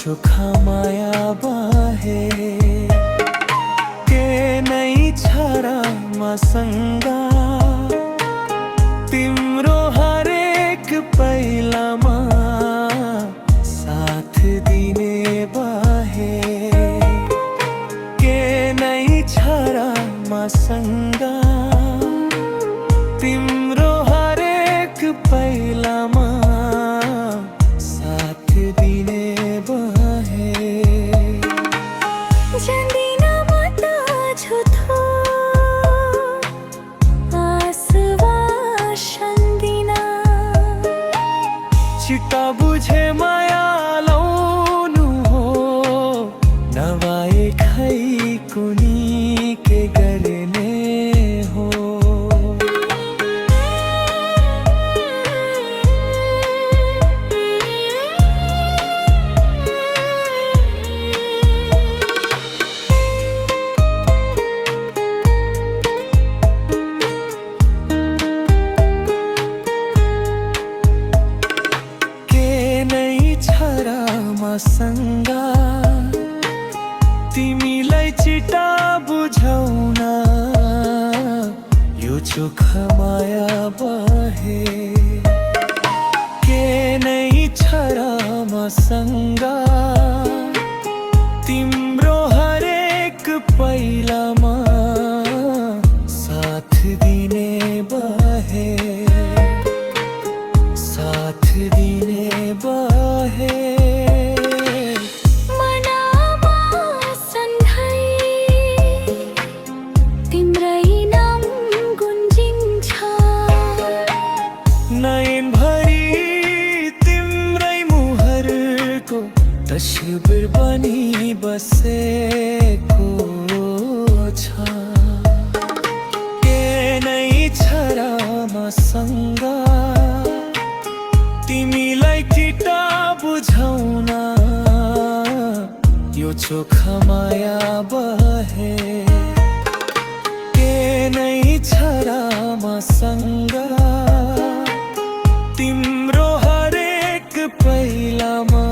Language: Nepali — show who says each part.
Speaker 1: चोखा माया बहे के नै छारा मसँगा तिम्रो हरेक पैलामा साथ दिने बहे के नै छारा मसँगा तिम्रो हरेक पैलामा साथ दिने बहे
Speaker 2: जान्दिन म त झुठो आश्वासन दिन
Speaker 1: चित्त बुझे माया लाउनु हो नभए खै कुनी के गर्ने हो मसँगा तिमीलाई चिता बुझाउन यो चोखा माया बहे के नै छ र मसँगा तिम्रो हरेक पैलामा साथ दिने बहे साथ दिने बहे नयनभरि तिम्रै मुहरको तस्बिर बनी बसेको छ के नै छ र मसँग तिमीलाई चिता बुझाउन यो चोखा माया बहे के नै छ र मसँग तिम्रो हरेक पैलामा